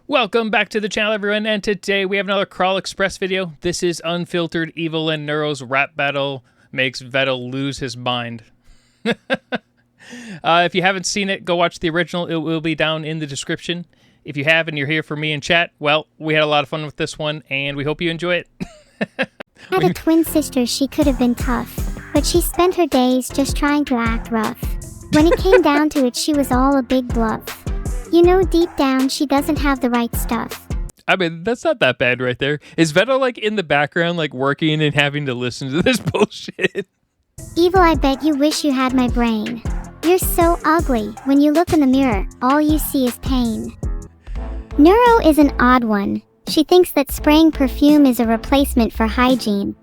Welcome back to the channel, everyone, and today we have another Kraul Express video. This is Unfiltered, Evil, and Neuro's rap battle makes Vedal lose his mind. If you haven't seen it, go watch the original. It will be down in the description. If you have and you're here for me in chat, well, we had a lot of fun with this one, and we hope you enjoy it. Had a twin sister, she could have been tough, but she spent her days just trying to act rough. When it came down to it, she was all a big bluff. You know, deep down, she doesn't have the right stuff. I mean, that's not that bad right there. Is Vedal, like, in the background, like, working and having to listen to this bullshit? Evil, I bet you wish you had my brain. You're so ugly. When you look in the mirror, all you see is pain. Neuro is an odd one. She thinks that spraying perfume is a replacement for hygiene.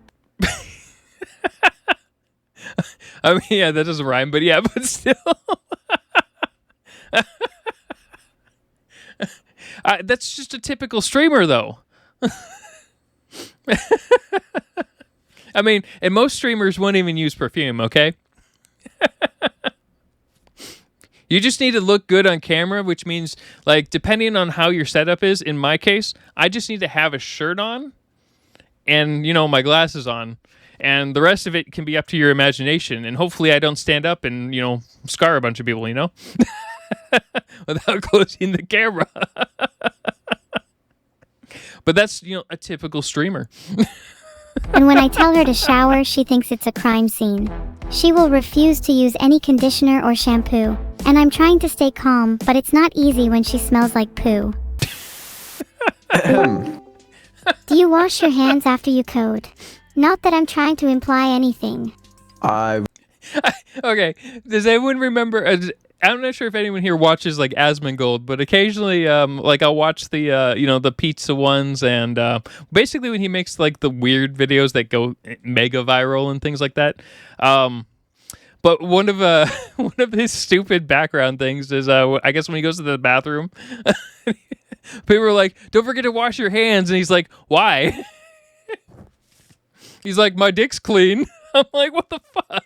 I mean, yeah, that doesn't rhyme, but yeah, but still. That's just a typical streamer, though. I mean, and most streamers won't even use perfume, okay? You just need to look good on camera, which means, like, depending on how your setup is, in my case, I just need to have a shirt on and, you know, my glasses on. And the rest of it can be up to your imagination. And hopefully I don't stand up and, you know, scar a bunch of people, you know? Without closing the camera. But that's, you know, a typical streamer. And when I tell her to shower, she thinks it's a crime scene. She will refuse to use any conditioner or shampoo. And I'm trying to stay calm, but it's not easy when she smells like poo. Do you wash your hands after you code? Not that I'm trying to imply anything. Okay, does anyone remember... I'm not sure if anyone here watches, like, Asmongold, but occasionally, like, I'll watch the, you know, the pizza ones, and basically when he makes, like, the weird videos that go mega viral and things like that. But one of his stupid background things is, I guess when he goes to the bathroom, people are like, "Don't forget to wash your hands," and he's like, "Why?" He's like, "My dick's clean." I'm like, "What the fuck?"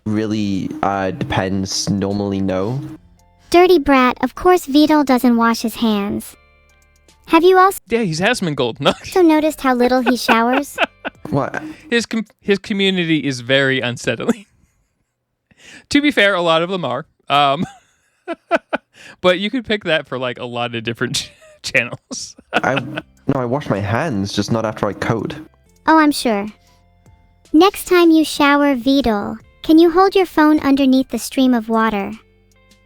Really depends. Normally, no. Dirty brat, of course Vedal doesn't wash his hands. Have you also Yeah, he's Asmongold. No. noticed how little he showers? What? His community is very unsettling. To be fair, a lot of them are. But you could pick that for, like, a lot of different channels. I wash my hands, just not after I code. Oh, I'm sure. Next time you shower, Vedal, can you hold your phone underneath the stream of water?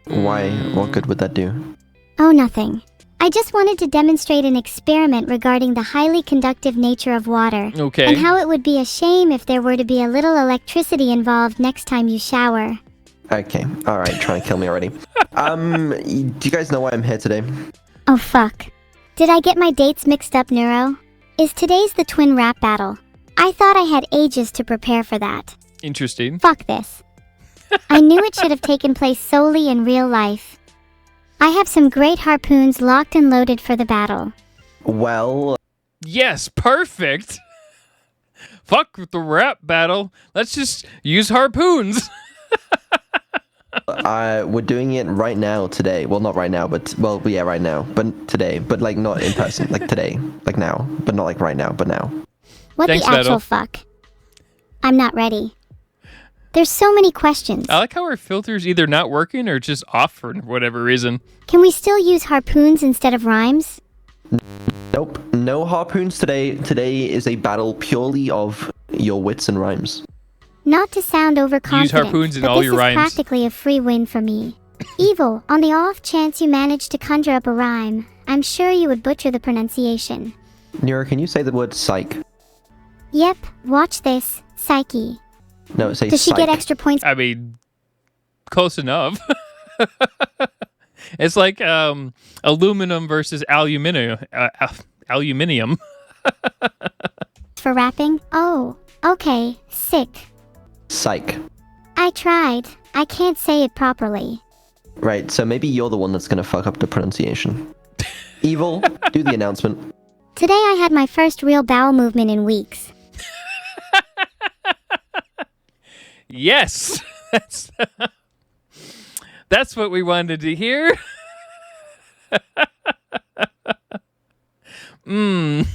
Why? What good would that do? Oh, nothing. I just wanted to demonstrate an experiment regarding the highly conductive nature of water. Okay. And how it would be a shame if there were to be a little electricity involved next time you shower. Okay, alright, trying to kill me already. Do you guys know why I'm here today? Oh, fuck. Did I get my dates mixed up, Neuro? Is today's the twin rap battle? I thought I had ages to prepare for that. Interesting. Fuck this. I knew it should have taken place solely in real life. I have some great harpoons locked and loaded for the battle. Well... Yes, perfect. Fuck with the rap battle. Let's just use harpoons. we're doing it right now, today. Well, not right now, but... Well, yeah, right now. But today. But, like, not in person. Like, today. Like, now. But not, like, right now. But now. What Thanks, the actual Vedal. fuck? I'm not ready. There's so many questions. I like how our filter's either not working or just off for whatever reason. Can we still use harpoons instead of rhymes? Nope. No harpoons today. Today is a battle purely of your wits and rhymes. Not to sound overconfident, harpoons in but all this your is rhymes. practically a free win for me. Evil, on the off chance you managed to conjure up a rhyme, I'm sure you would butcher the pronunciation. Neuro, can you say the word psych? Yep, watch this, Psyche. No, say Does she psych. get extra points? I mean, close enough. It's like aluminum versus aluminium. Aluminium. For rapping? Oh, okay, sick. Psych. I tried. I can't say it properly. Right, so maybe you're the one that's gonna fuck up the pronunciation. Evil, do the announcement. Today I had my first real bowel movement in weeks. Yes. That's what we wanted to hear. Wrong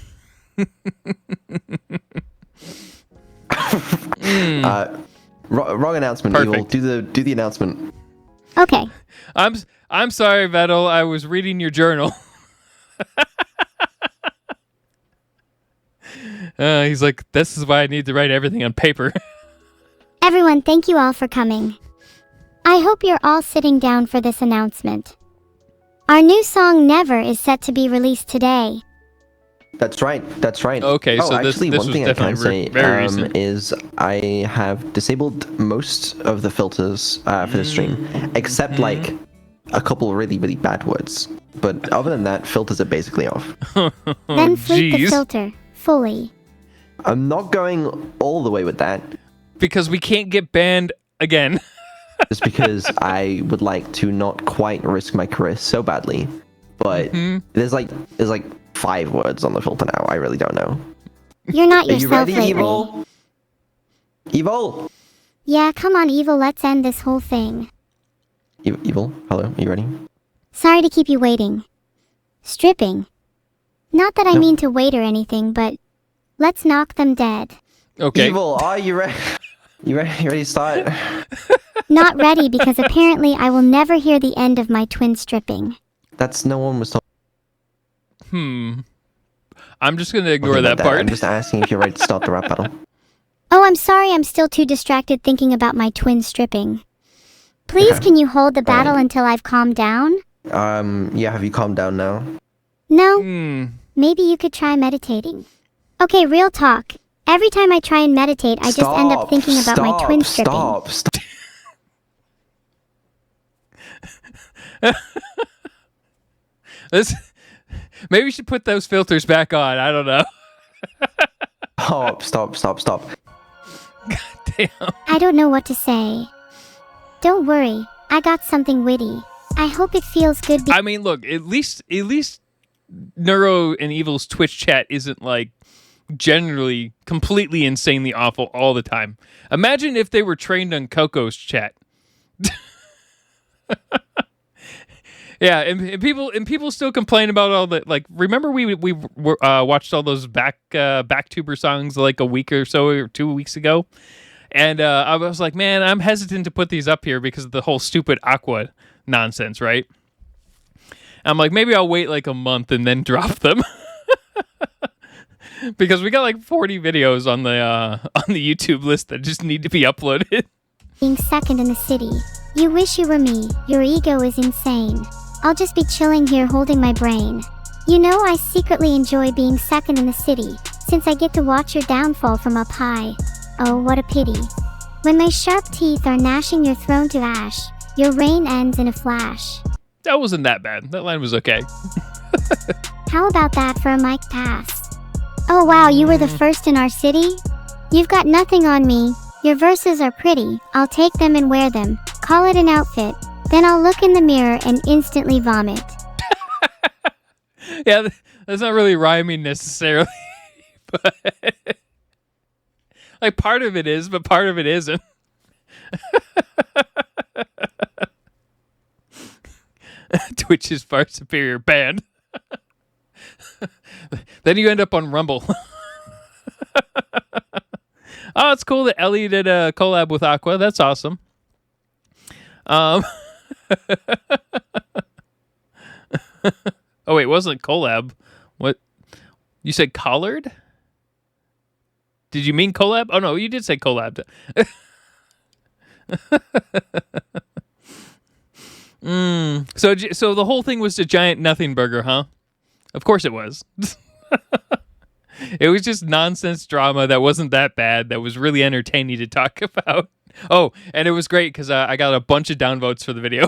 announcement. Perfect. Evil. Do the announcement. Okay. I'm sorry, Vedal. I was reading your journal. He's like, this is why I need to write everything on paper. Everyone, thank you all for coming. I hope you're all sitting down for this announcement. Our new song, Never, is set to be released today. That's right. Okay, so actually, this one was thing I can definitely say very recent. is I have disabled most of the filters for the stream, except like a couple really, really bad words. But other than that, filters are basically off. Then flick the jeez. filter fully. I'm not going all the way with that, Because we can't get banned again. just because I would like to not quite risk my career so badly. But there's like 5 words on the filter now. I really don't know. You're not Are you yourself ready, lately. Evil? Evil? Yeah, come on, Evil, let's end this whole thing. Evil? Hello? Are you ready? Sorry to keep you waiting. Stripping. Not that I No. mean to wait or anything, but let's knock them dead. Okay. Evil, are you ready? You ready to start? Not ready because apparently I will never hear the end of my twin stripping. That's no one was talking I'm just gonna ignore about that part. I'm just asking if you're ready to start the rap battle. Oh, I'm sorry, I'm still too distracted thinking about my twin stripping. Please, Okay. can you hold the battle Alright. until I've calmed down? Yeah, have you calmed down now? No? Hmm. Maybe you could try meditating. Okay, real talk. Every time I try and meditate, I just end up thinking about my twin stripping. Stop. Maybe we should put those filters back on. I don't know. Stop. Damn. I don't know what to say. Don't worry, I got something witty. I hope it feels good. I mean, look, at least Neuro and Evil's Twitch chat isn't like generally completely insanely awful all the time. Imagine if they were trained on Coco's chat. Yeah, and people still complain about all that. Like, remember we watched all those backtuber songs like a week or so or 2 weeks ago, and I was like, man, I'm hesitant to put these up here because of the whole stupid Aqua nonsense, right? I'm like, maybe I'll wait like a month and then drop them. Because we got like 40 videos on the YouTube list that just need to be uploaded. Being second in the city. You wish you were me. Your ego is insane. I'll just be chilling here holding my brain. You know, I secretly enjoy being second in the city, since I get to watch your downfall from up high. Oh, what a pity. When my sharp teeth are gnashing your throne to ash, your reign ends in a flash. That wasn't that bad. That line was okay. How about that for a mic pass? Oh wow, you were the first in our city? You've got nothing on me. Your verses are pretty. I'll take them and wear them. Call it an outfit. Then I'll look in the mirror and instantly vomit. Yeah, that's not really rhyming necessarily. But like part of it is, but part of it isn't. Twitch is far superior band. Then you end up on Rumble. Oh, it's cool that Ellie did a collab with Aqua. That's awesome. Oh wait, it wasn't collab. What? You said collared? Did you mean collab? Oh no, you did say collab. So the whole thing was a giant nothing burger, huh? Of course it was. It was just nonsense drama that wasn't that bad. That was really entertaining to talk about. Oh, and it was great because I got a bunch of downvotes for the video.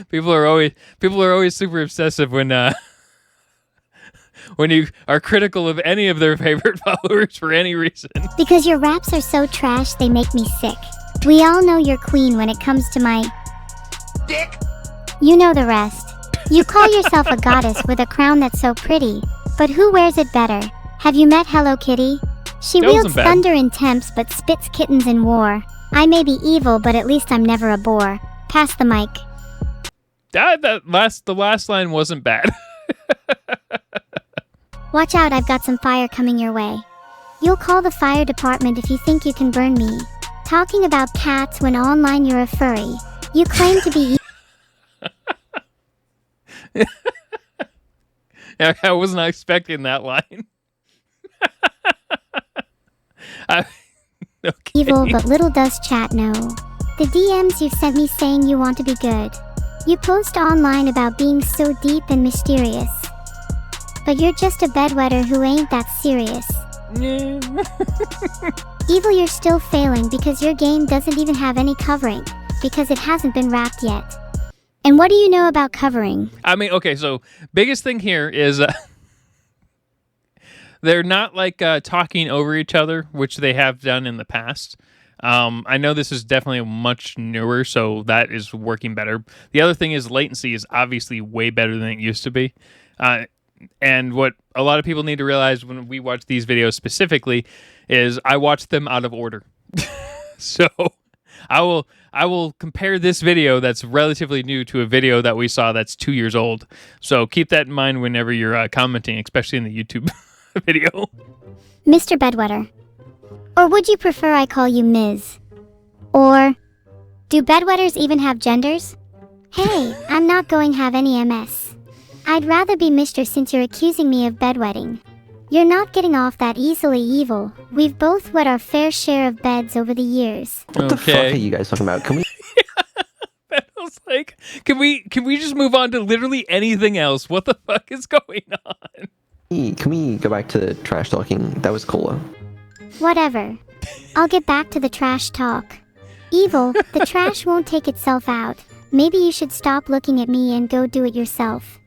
People are always super obsessive when you are critical of any of their favorite followers for any reason. Because your raps are so trash, they make me sick. We all know you're queen when it comes to my dick. You know the rest. You call yourself a goddess with a crown that's so pretty, but who wears it better? Have you met Hello Kitty? She That wields wasn't bad. thunder in temps but spits kittens in war. I may be evil, but at least I'm never a bore. Pass the mic. The last line wasn't bad. Watch out, I've got some fire coming your way. You'll call the fire department if you think you can burn me. Talking about cats when online you're a furry. You claim to be... I was not expecting that line. Okay. evil, but little does chat know. The DMs you've sent me saying you want to be good. You post online about being so deep and mysterious. But you're just a bedwetter who ain't that serious. Evil, you're still failing because your game doesn't even have any covering, because it hasn't been wrapped yet. And what do you know about covering? I mean, okay, so biggest thing here is they're not like talking over each other, which they have done in the past. I know this is definitely much newer, so that is working better. The other thing is latency is obviously way better than it used to be. And what a lot of people need to realize when we watch these videos specifically is I watch them out of order. So I will compare this video that's relatively new to a video that we saw that's 2 years old. So keep that in mind whenever you're commenting, especially in the YouTube video. Mr. Bedwetter. Or would you prefer I call you Ms.? Or, do bedwetters even have genders? Hey, I'm not going to have any MS. I'd rather be Mr. since you're accusing me of bedwetting. You're not getting off that easily, evil. We've both wet our fair share of beds over the years. What the fuck are you guys talking about? Can we... I was like, can we just move on to literally anything else? What the fuck is going on? Can we go back to trash talking? That was cooler. Whatever. I'll get back to the trash talk. Evil, the trash won't take itself out. Maybe you should stop looking at me and go do it yourself.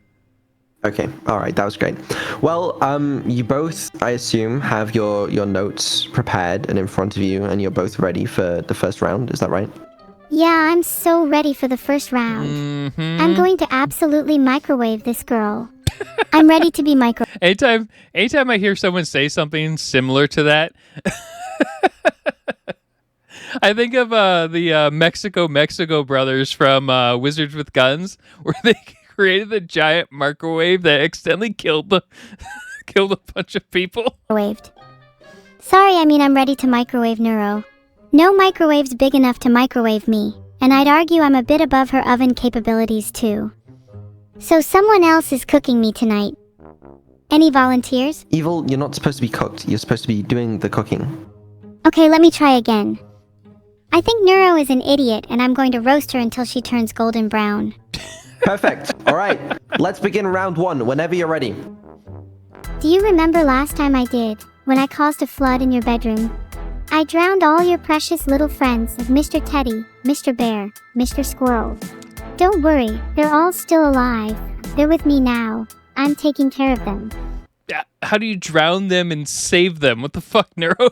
Okay, alright, that was great. Well, you both, I assume, have your notes prepared and in front of you, and you're both ready for the first round, is that right? Yeah, I'm so ready for the first round. Mm-hmm. I'm going to absolutely microwave this girl. I'm ready to be Anytime I hear someone say something similar to that, I think of the Mexico brothers from Wizards with Guns, where they created the giant microwave that accidentally killed a bunch of people. Microwaved. Sorry, I mean I'm ready to microwave Neuro. No microwave's big enough to microwave me, and I'd argue I'm a bit above her oven capabilities too. So someone else is cooking me tonight. Any volunteers? Evil, you're not supposed to be cooked. You're supposed to be doing the cooking. Okay, let me try again. I think Neuro is an idiot, and I'm going to roast her until she turns golden brown. Perfect. All right, let's begin round one whenever you're ready. Do you remember last time I did, when I caused a flood in your bedroom? I drowned all your precious little friends of Mr. Teddy, Mr. Bear, Mr. Squirrel. Don't worry, they're all still alive. They're with me now. I'm taking care of them. How do you drown them and save them? What the fuck, Neuro?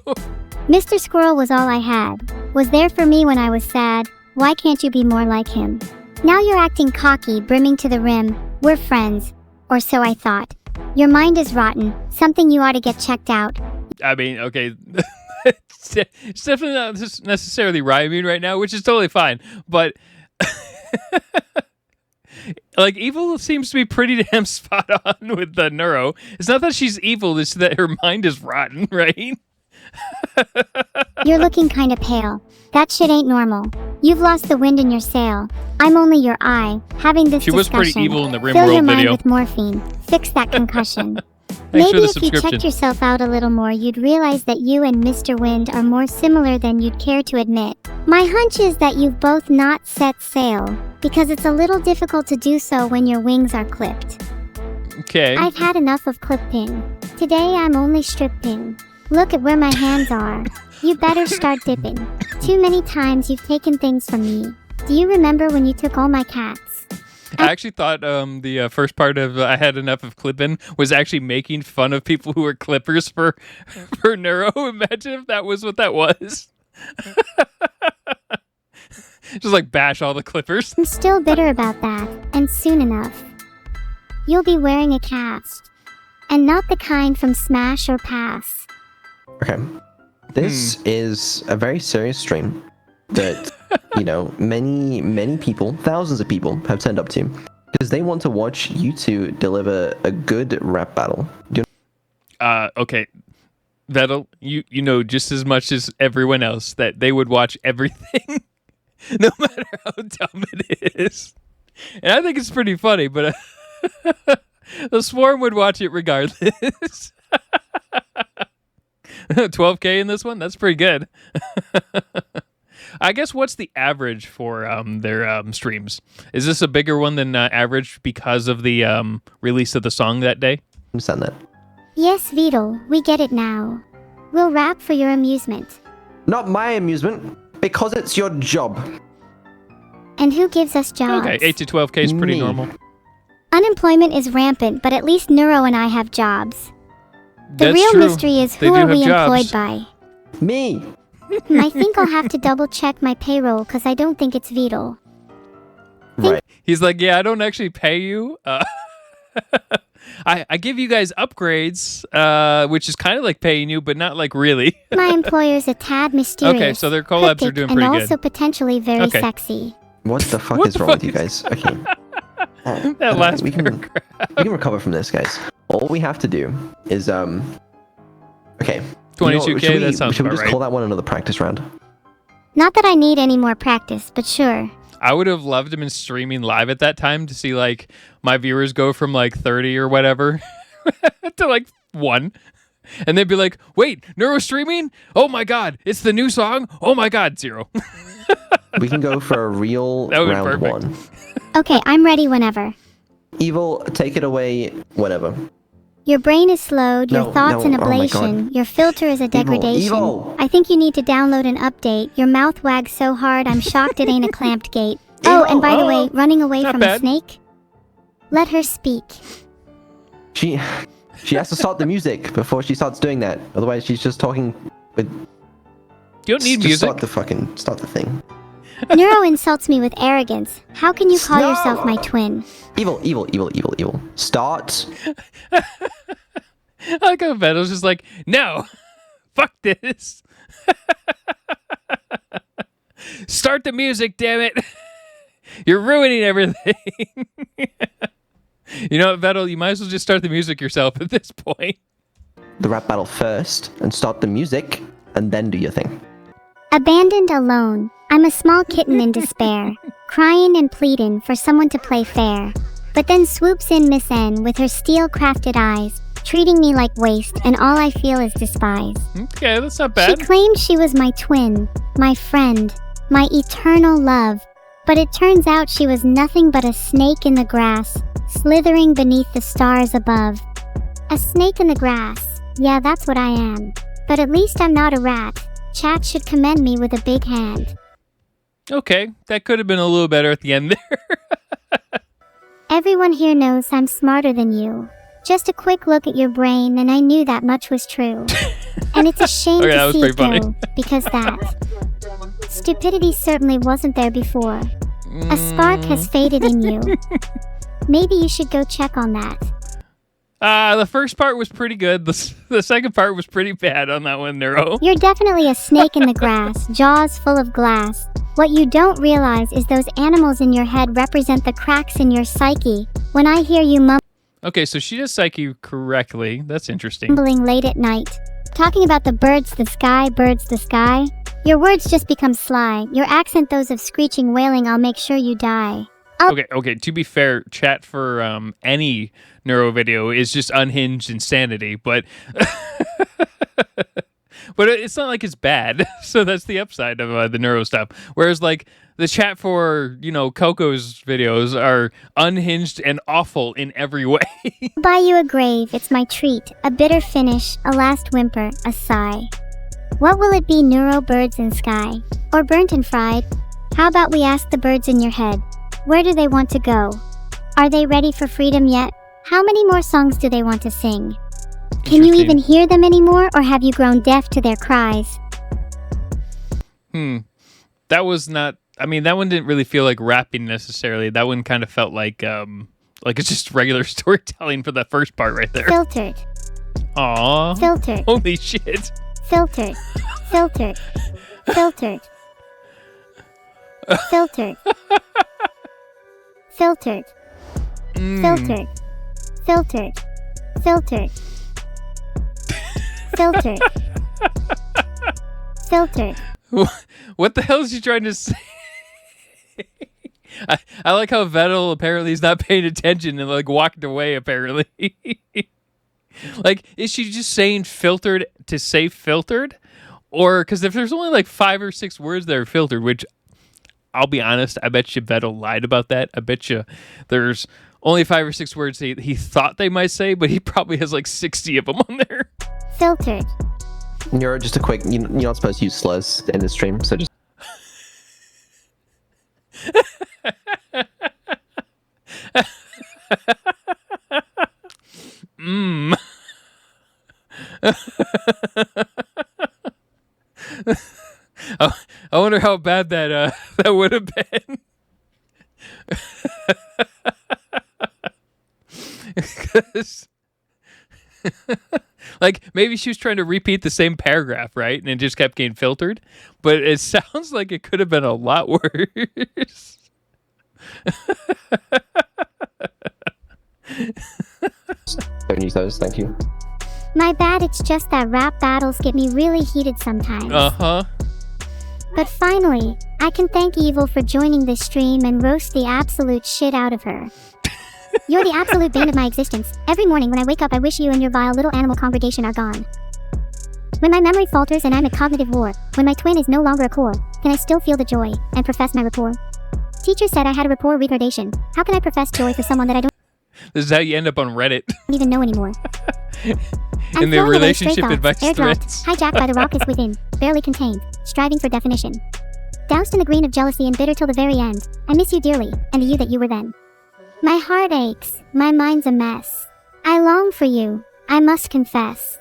Mr. Squirrel was all I had. Was there for me when I was sad. Why can't you be more like him? Now you're acting cocky, brimming to the rim. We're friends. Or so I thought. Your mind is rotten. Something you ought to get checked out. I mean, okay. It's definitely not necessarily rhyming right now, which is totally fine. But, like, evil seems to be pretty damn spot on with the Neuro. It's not that she's evil, it's that her mind is rotten, right? You're looking kinda pale. That shit ain't normal. You've lost the wind in your sail. I'm only your eye. Having this She was discussion. pretty evil in the Fill your RimWorld mind video. with morphine. Fix that concussion. Thanks Maybe for the if you subscription. checked yourself out a little more, you'd realize that you and Mr. Wind are more similar than you'd care to admit. My hunch is that you've both not set sail, because it's a little difficult to do so when your wings are clipped. Okay. I've had enough of clipping. Today I'm only stripping. Look at where my hands are. You better start dipping. Too many times you've taken things from me. Do you remember when you took all my cats? I actually thought the first part of I had enough of clipping was actually making fun of people who were clippers for Neuro. Imagine if that was what that was. Just like bash all the clippers. I'm still bitter about that, and soon enough, you'll be wearing a cast. And not the kind from Smash or Pass. Okay. This is a very serious stream that many people, thousands of people have turned up to, because they want to watch you two deliver a good rap battle. Okay, Vedal, you know just as much as everyone else that they would watch everything, no matter how dumb it is. And I think it's pretty funny, but the Swarm would watch it regardless. 12K in this one? That's pretty good. I guess what's the average for their streams? Is this a bigger one than average because of the release of the song that day? Understand that. Yes, Vedal, we get it now. We'll rap for your amusement. Not my amusement, because it's your job. And who gives us jobs? Okay, 8 to 12K is pretty normal. Unemployment is rampant, but at least Neuro and I have jobs. The That's real true. mystery is They who do are we have employed jobs. by? Me. I think I'll have to double check my payroll because I don't think it's Vedal. Right. He's like, yeah, I don't actually pay you. I give you guys upgrades, which is kind of like paying you, but not like really. My employer's a tad mysterious. Okay, so their collabs are cryptic, doing and pretty also good. potentially very Okay. sexy. What the fuck What is the wrong fuck with you guys? Okay. That last we can paragraph. we can recover from this, guys. All we have to do is okay. 22K, that sounds should we about just right. call that one another practice round? Not that I need any more practice, but sure. I would have loved him in streaming live at that time to see like my viewers go from like 30 or whatever to like 1. And they'd be like, wait, Neuro streaming? Oh my god, it's the new song? Oh my god, 0. We can go for a real That would be round perfect. 1. Okay, I'm ready whenever. Evil, take it away whenever. Your brain is slowed, your No, thoughts no, an oh my ablation, God. your filter is a degradation. Evil. I think you need to download an update. Your mouth wags so hard I'm shocked it ain't a clamped gate. Oh, and by the way, running away Not from bad. a snake? Let her speak. She has to start the music before she starts doing that. Otherwise, she's just talking with. You don't need just music. start the thing. Neuro insults me with arrogance. How can you call No. yourself my twin? Evil. Start. I like how Vedal's just like, no, fuck this. Start the music, damn it. You're ruining everything. You know what, Vedal? You might as well just start the music yourself at this point. The rap battle first and start the music and then do your thing. Abandoned alone, I'm a small kitten in despair, crying and pleading for someone to play fair. But then swoops in Miss N with her steel-crafted eyes, treating me like waste, and all I feel is despise. Okay, that's not She bad. claimed she was my twin, my friend, my eternal love. But it turns out she was nothing but a snake in the grass, slithering beneath the stars above. A snake in the grass. Yeah, that's what I am. But at least I'm not a rat. Chat should commend me with a big hand. Okay, that could have been a little better at the end there. Everyone here knows I'm smarter than you. Just a quick look at your brain and I knew that much was true. And it's a shame Okay, that to was see it pretty funny. go, because that stupidity certainly wasn't there before. A spark has faded in you. Maybe you should go check on that. The first part was pretty good. The second part was pretty bad on that one, Neuro. You're definitely a snake in the grass, jaws full of glass. What you don't realize is those animals in your head represent the cracks in your psyche. When I hear you Okay, so she does psyche correctly. That's interesting. mumbling late at night, talking about the birds the sky, your words just become sly. Your accent those of screeching wailing, I'll make sure you die. Okay, to be fair, chat for any Neuro video is just unhinged insanity, but but it's not like it's bad. So that's the upside of the Neuro stuff. Whereas like the chat for, Coco's videos are unhinged and awful in every way. I'll buy you a grave, it's my treat. A bitter finish, a last whimper, a sigh. What will it be, Neuro, birds in sky? Or burnt and fried? How about we ask the birds in your head? Where do they want to go? Are they ready for freedom yet? How many more songs do they want to sing? Can you Interesting. even hear them anymore, or have you grown deaf to their cries? That was not. I mean, that one didn't really feel like rapping necessarily. That one kind of felt like it's just regular storytelling for that first part right there. Filtered, Aww. filtered, Holy shit. filtered, filtered, filtered. Filtered. Filtered. Filtered. Filtered. Filtered. Filtered. Filtered. What the hell is she trying to say? I like how Vedal apparently is not paying attention and like walked away apparently. Like, is she just saying filtered to say filtered? Or, because if there's only like 5 or 6 words that are filtered, which I'll be honest, I bet you Vedal lied about that. I bet you there's only 5 or 6 words he thought they might say, but he probably has like 60 of them on there. Filtered. Neuro, just a quick, you're not supposed to use slurs in this stream, so just... I wonder how bad that that would have been. 'Cause like, maybe she was trying to repeat the same paragraph, right? And it just kept getting filtered. But it sounds like it could have been a lot worse. 70 those, thank you. My bad, it's just that rap battles get me really heated sometimes. Uh-huh. But finally, I can thank Evil for joining this stream and roast the absolute shit out of her. You're the absolute bane of my existence. Every morning when I wake up, I wish you and your vile little animal congregation are gone. When my memory falters and I'm at cognitive war, when my twin is no longer a core, can I still feel the joy and profess my rapport? Teacher said I had a rapport retardation. How can I profess joy for someone that I don't This is how you end up on Reddit. even know anymore? In their relationship advice airdropped, threads. hijacked by the rockets within, barely contained, striving for definition. Doused in the green of jealousy and bitter till the very end, I miss you dearly, and the you that you were then. My heart aches, my mind's a mess. I long for you, I must confess.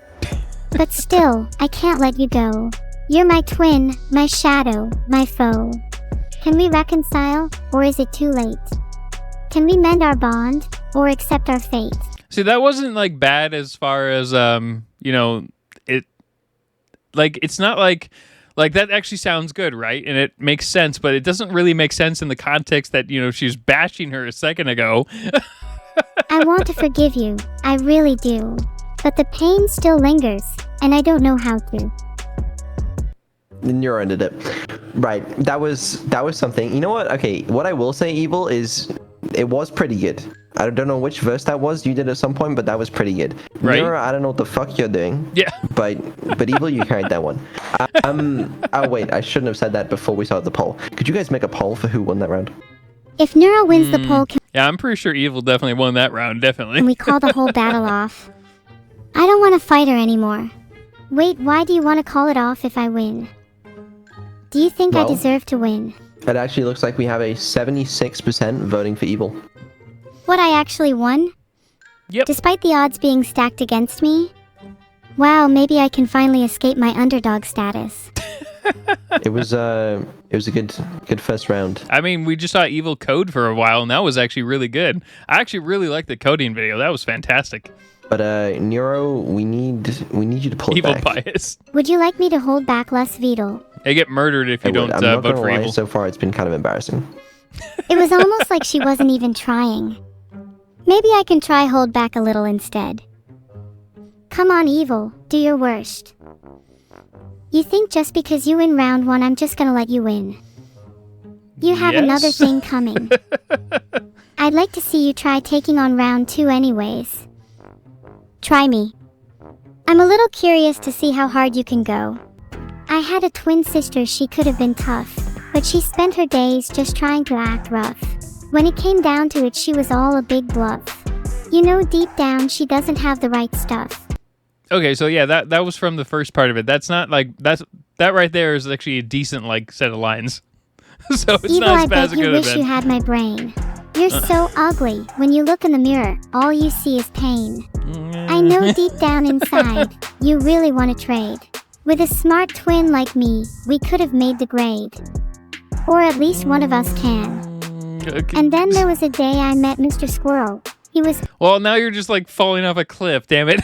But still, I can't let you go. You're my twin, my shadow, my foe. Can we reconcile, or is it too late? Can we mend our bond, or accept our fate? See, that wasn't like bad as far as you know, it like it's not like that actually sounds good, right? And it makes sense, but it doesn't really make sense in the context that, you know, she was bashing her a second ago. I want to forgive you, I really do. But the pain still lingers, and I don't know how to. Neuro ended it. Right, that was something. You know what? Okay, what I will say, Evil, is it was pretty good. I don't know which verse that was. You did at some point, but that was pretty good. Right. Neuro, I don't know what the fuck you're doing. Yeah. But Evil, you carried that one. Oh wait, I shouldn't have said that before we started the poll. Could you guys make a poll for who won that round? If Neuro wins the poll, Yeah, I'm pretty sure Evil definitely won that round, definitely. can we call the whole battle off? I don't want to fight her anymore. Wait, why do you want to call it off if I win? Do you think I Well, deserve to win? It actually looks like we have a 76% voting for Evil. What, I actually won? Yep. Despite the odds being stacked against me? Wow, maybe I can finally escape my underdog status. It was a good first round. I mean, we just saw Evil code for a while, and that was actually really good. I actually really liked the coding video. That was fantastic. But Neuro, we need you to pull Evil it back. bias. Would you like me to hold back less Vedal? They get murdered if you don't I'm not vote gonna for lie, Evil. so far it's been kind of embarrassing. It was almost like she wasn't even trying. Maybe I can try hold back a little instead. Come on, Evil, do your worst. You think just because you win round 1 I'm just gonna let you win? You have Yes. another thing coming. I'd like to see you try taking on round 2 anyways. Try me. I'm a little curious to see how hard you can go. I had a twin sister, she could have been tough, but she spent her days just trying to act rough. When it came down to it, she was all a big bluff. You know, deep down, she doesn't have the right stuff. Okay, so yeah, that was from the first part of it. That's not like that right there is actually a decent like set of lines. So it's Evil, not I as bad as bet it you could have wish you been. had my brain. You're so ugly. When you look in the mirror, all you see is pain. I know deep down inside, you really want to trade. With a smart twin like me, we could have made the grade. Or at least one of us can. Okay. And then there was a day I met Mr. Squirrel. He was Well, now you're just like falling off a cliff, damn it.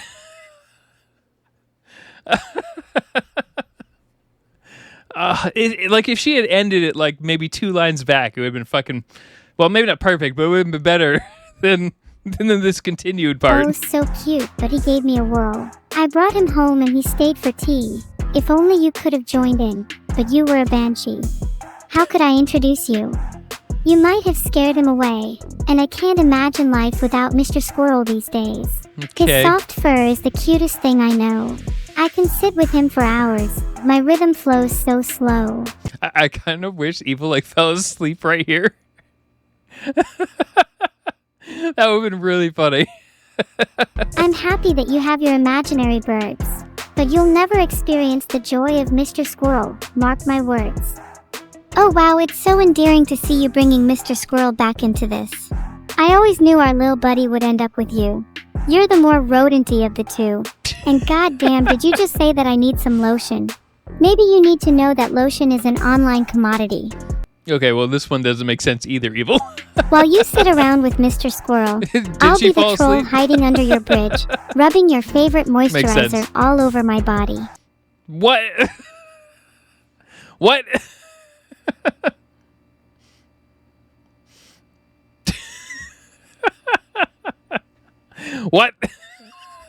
Like if she had ended it like maybe 2 lines back, it would have been fucking, well, maybe not perfect, but it would have been better than this continued part. Oh, so cute, but he gave me a whirl. I brought him home and he stayed for tea. If only you could have joined in, but you were a banshee. How could I introduce you? You might have scared him away, and I can't imagine life without Mr. Squirrel these days. Okay. His soft fur is the cutest thing I know. I can sit with him for hours. My rhythm flows so slow. I kind of wish Evil like fell asleep right here. That would have been really funny. I'm happy that you have your imaginary birds, but you'll never experience the joy of Mr. Squirrel, mark my words. Oh wow, it's so endearing to see you bringing Mr. Squirrel back into this. I always knew our little buddy would end up with you. You're the more rodenty of the two. And goddamn, did you just say that I need some lotion? Maybe you need to know that lotion is an online commodity. Okay, well, this one doesn't make sense either, Evil. While you sit around with Mr. Squirrel, I'll be the troll hiding under your bridge, rubbing your favorite moisturizer all over my body. What? What? What?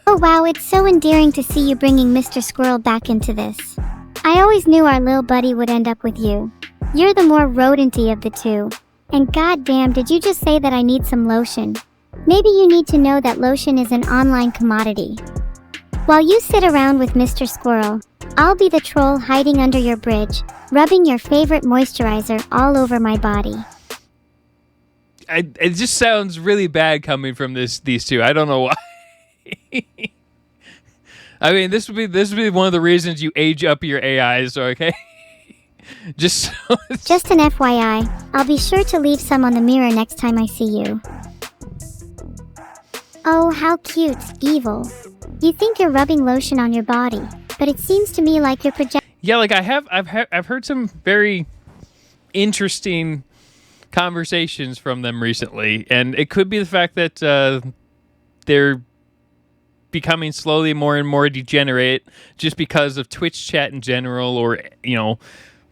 Oh wow, it's so endearing to see you bringing Mr. Squirrel back into this. I always knew our little buddy would end up with you. You're the more rodenty of the two. And goddamn, did you just say that I need some lotion? Maybe you need to know that lotion is an online commodity. While you sit around with Mr. Squirrel, I'll be the troll hiding under your bridge, rubbing your favorite moisturizer all over my body. It just sounds really bad coming from these two. I don't know why. I mean, this would be one of the reasons you age up your AIs, okay? Just an FYI, I'll be sure to leave some on the mirror next time I see you. Oh, how cute, Evil. You think you're rubbing lotion on your body, but it seems to me like you're projecting. Yeah, like I've heard some very interesting conversations from them recently, and it could be the fact that they're becoming slowly more and more degenerate just because of Twitch chat in general, or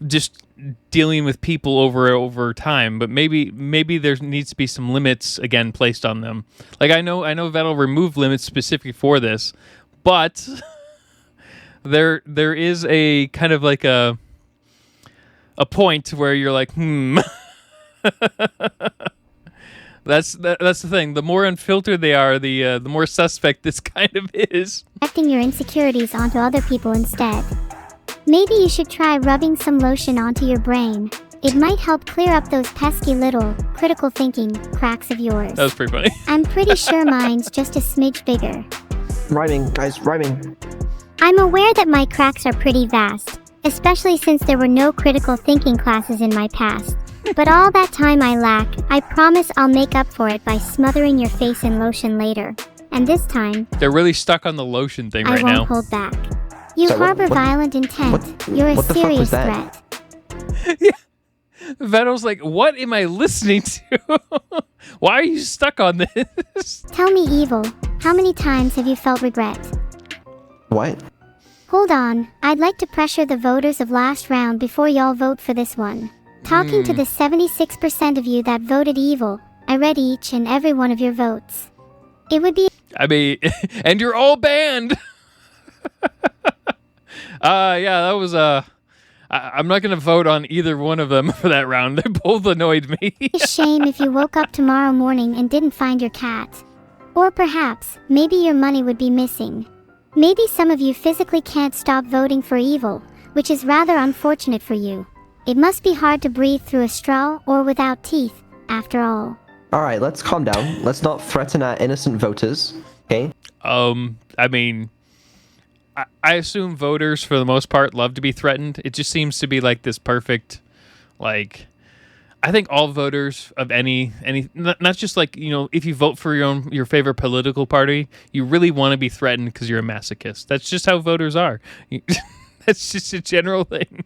just dealing with people over time. But maybe there needs to be some limits again placed on them. Like I know Vedal removed limits specifically for this, but there is a kind of like a point where you're like, That's the thing. The more unfiltered they are, the more suspect this kind of is. Projecting your insecurities onto other people instead. Maybe you should try rubbing some lotion onto your brain. It might help clear up those pesky little, critical thinking cracks of yours. That was pretty funny. I'm pretty sure mine's just a smidge bigger. Rhyming, guys, rhyming. I'm aware that my cracks are pretty vast, especially since there were no critical thinking classes in my past. But all that time I lack, I promise I'll make up for it by smothering your face in lotion later. And this time, they're really stuck on the lotion thing right now. I won't hold back. You harbor violent intent. You're a serious threat. Yeah. Vedal's like, what am I listening to? Why are you stuck on this? Tell me, Evil, how many times have you felt regret? What? Hold on, I'd like to pressure the voters of last round before y'all vote for this one. Talking to the 76% of you that voted Evil, I read each and every one of your votes. It would be... I mean, and you're all banned! Yeah, that was, I'm not gonna vote on either one of them for that round. They both annoyed me. a shame if you woke up tomorrow morning and didn't find your cat. Or perhaps, maybe your money would be missing. Maybe some of you physically can't stop voting for Evil, which is rather unfortunate for you. It must be hard to breathe through a straw or without teeth, after all. Alright, let's calm down. Let's not threaten our innocent voters, okay? I mean, I assume voters, for the most part, love to be threatened. It just seems to be like this perfect, like... I think all voters of any not just like, if you vote for your favorite political party, you really want to be threatened because you're a masochist. That's just how voters are. That's just a general thing.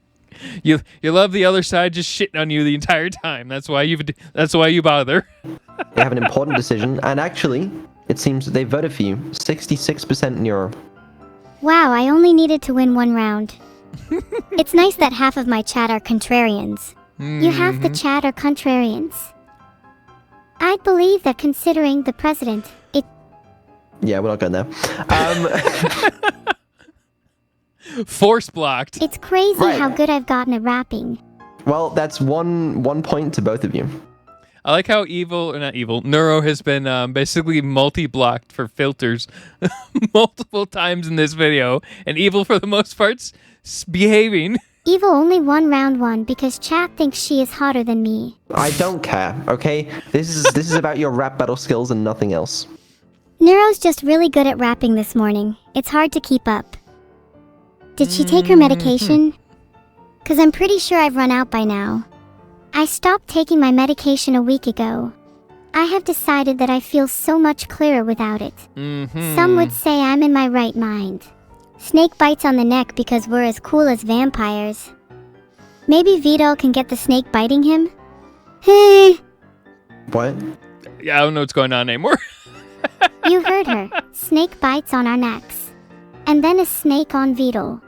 You love the other side just shitting on you the entire time. That's why you bother. They have an important decision, and actually, it seems that they voted for you. 66% Neuro. Wow, I only needed to win one round. It's nice that half of my chat are contrarians. You half the chat are contrarians. I'd believe that considering the president, Yeah, we're not going there. Force blocked. It's crazy Right. how good I've gotten at rapping. Well, that's one point to both of you. I like how Neuro has been basically multi-blocked for filters multiple times in this video, and Evil for the most part's behaving. Evil only won round 1 because chat thinks she is hotter than me. I don't care, okay? This is about your rap battle skills and nothing else. Neuro's just really good at rapping this morning. It's hard to keep up. Did she take her medication? 'Cause I'm pretty sure I've run out by now. I stopped taking my medication a week ago. I have decided that I feel so much clearer without it. Some would say I'm in my right mind. Snake bites on the neck because we're as cool as vampires. Maybe Vedal can get the snake biting him? Hey! What? Yeah, I don't know what's going on anymore. You heard her. Snake bites on our necks. And then a snake on Vedal.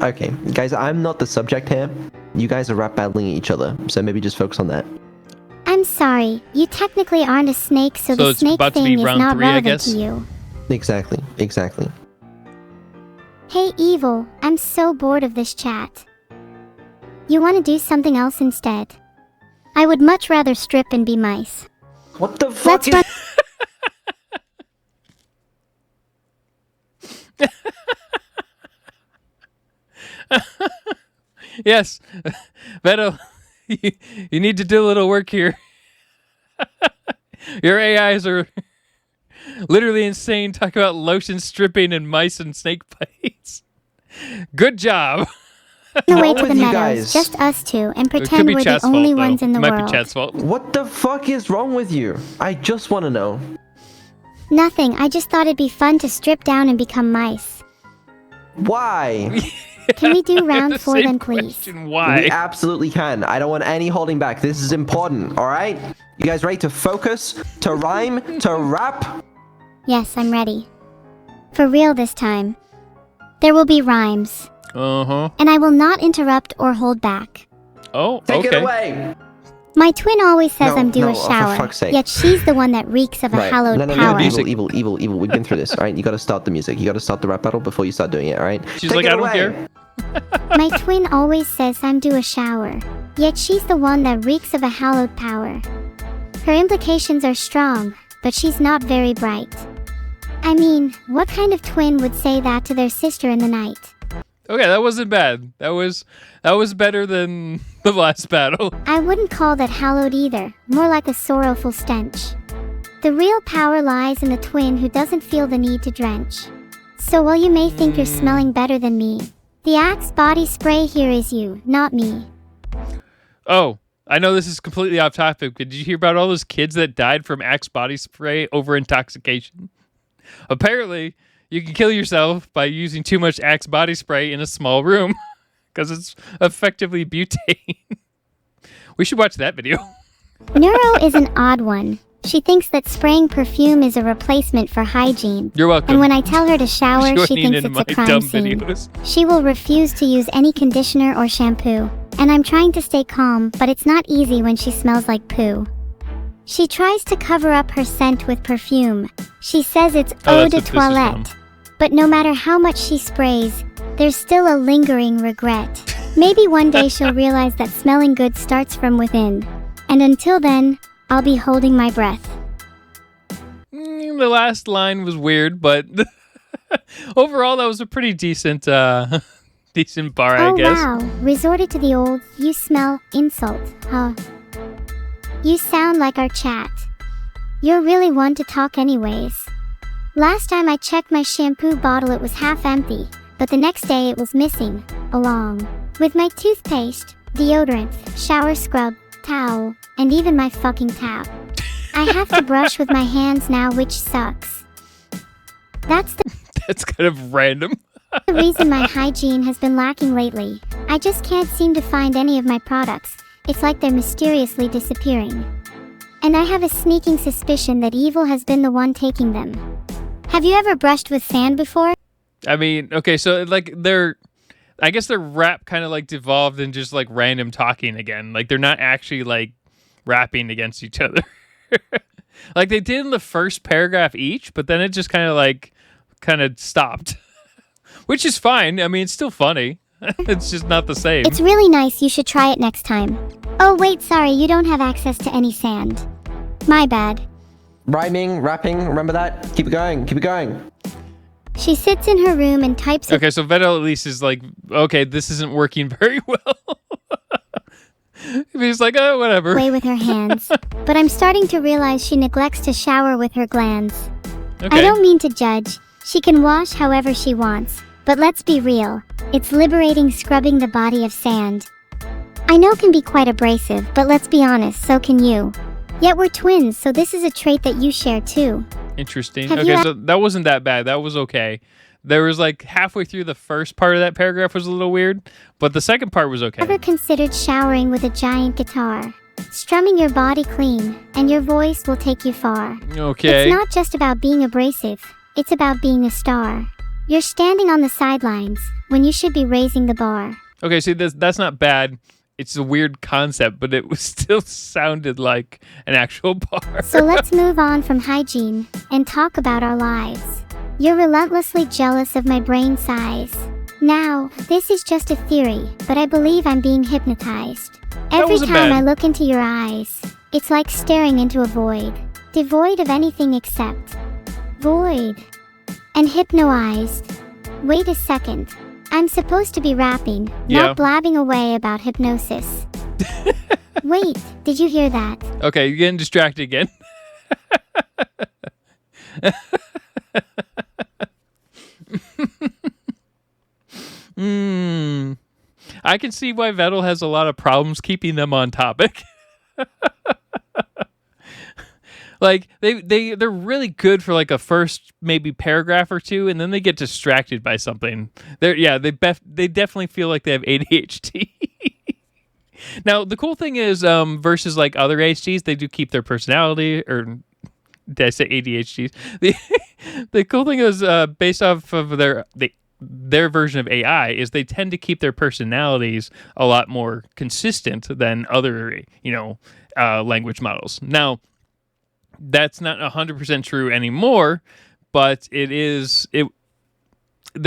Okay, guys, I'm not the subject here. You guys are rap battling each other, so maybe just focus on that. I'm sorry, you technically aren't a snake, so the it's snake about to be thing is round not 3, I relevant guess? to you. Exactly. Hey Evil, I'm so bored of this chat. You want to do something else instead? I would much rather strip and be mice. What the fuck Let's run. Yes, Vedal, you need to do a little work here. Your AIs are literally insane. Talk about lotion stripping and mice and snake bites. Good job. Away wrong to the with you meadows, guys? just us two, and It could pretend be we're the Chat's only fault, ones though. in the Might world. be Chat's fault. What the fuck is wrong with you? I just want to know. Nothing, I just thought it'd be fun to strip down and become mice. Why? Can we do round The 4 same then, please? question, We why? absolutely can. I don't want any holding back. This is important, alright? You guys ready to focus, to rhyme, to rap? Yes, I'm ready. For real this time. There will be rhymes, Uh-huh. and I will not interrupt or hold back. Oh, Take okay. it away! My twin always says No, I'm due no, a for shower, fuck's sake. yet she's the one that reeks of a Right. hallowed No, power. music. evil. We've been through this, alright? You gotta start the music. You gotta start the rap battle before you start doing it, alright? She's Take like, it I don't away. care. My twin always says I'm due a shower, yet she's the one that reeks of a hallowed power. Her implications are strong, but she's not very bright. I mean, what kind of twin would say that to their sister in the night? Okay, that wasn't bad. That was better than the last battle. I wouldn't call that hallowed either, more like a sorrowful stench. The real power lies in the twin who doesn't feel the need to drench. So while you may think you're smelling better than me, the Axe body spray here is you, not me. Oh, I know this is completely off topic, but did you hear about all those kids that died from Axe body spray over intoxication? Apparently, you can kill yourself by using too much Axe body spray in a small room because it's effectively butane. We should watch that video. Neuro is an odd one. She thinks that spraying perfume is a replacement for hygiene. You're welcome. And when I tell her to shower, she Joining thinks in it's a my crime dumb scene. videos. She will refuse to use any conditioner or shampoo. And I'm trying to stay calm, but it's not easy when she smells like poo. She tries to cover up her scent with perfume. She says it's eau that's de what this is from. toilette. But no matter how much she sprays, there's still a lingering regret. Maybe one day she'll realize that smelling good starts from within. And until then, I'll be holding my breath. The last line was weird, but overall, that was a pretty decent, decent bar, I Oh guess. wow, resorted to the old, you smell, insult, huh? You sound like our chat. You're really one to talk anyways. Last time I checked my shampoo bottle it was half empty, but the next day it was missing, along with my toothpaste, deodorant, shower scrub, towel, and even my fucking tap. I have to brush with my hands now, which sucks. That's the That's kind of random. reason my hygiene has been lacking lately. I just can't seem to find any of my products. It's like they're mysteriously disappearing. And I have a sneaking suspicion that evil has been the one taking them. Have you ever brushed with sand before? I mean, okay, so like they're I guess their rap kind of like devolved in just like random talking again. Like they're not actually like rapping against each other. Like they did in the first paragraph each, but then it just kind of stopped. Which is fine. I mean, it's still funny. It's just not the same. It's really nice. You should try it next time. Oh, wait, sorry. You don't have access to any sand. My bad. Rhyming, rapping, remember that? Keep it going, keep it going. She sits in her room and types. Okay, so Vedal at least is like, okay, this isn't working very well. He's like, oh, whatever. Away with her hands. But I'm starting to realize she neglects to shower with her glands. Okay. I don't mean to judge. She can wash however she wants. But let's be real. It's liberating scrubbing the body of sand. I know can be quite abrasive, but let's be honest, so can you. Yet we're twins, so this is a trait that you share too. Interesting. Have Okay, you so that wasn't that bad. That was okay. There was like halfway through the first part of that paragraph was a little weird, but the second part was okay. Ever considered showering with a giant guitar? Strumming your body clean, and your voice will take you far. Okay. It's not just about being abrasive, it's about being a star. You're standing on the sidelines when you should be raising the bar. Okay, see, that's not bad. It's a weird concept, but it was still sounded like an actual bar. So let's move on from hygiene and talk about our lives. You're relentlessly jealous of my brain size. Now, this is just a theory, but I believe I'm being hypnotized. Every wasn't time bad. I look into your eyes, it's like staring into a void, devoid of anything except void. And hypnotized. Wait a second. I'm supposed to be rapping, Yeah. not blabbing away about hypnosis. Wait, did you hear that? Okay, you're getting distracted again. I can see why Vedal has a lot of problems keeping them on topic. Like they're really good for like a first maybe paragraph or two, and then they get distracted by something. They definitely feel like they have ADHD. Now the cool thing is versus like other ADHDs, they do keep their personality. Or did I say ADHDs? The cool thing is based off of their version of AI is they tend to keep their personalities a lot more consistent than other language models. Now, that's not 100% true anymore, but they're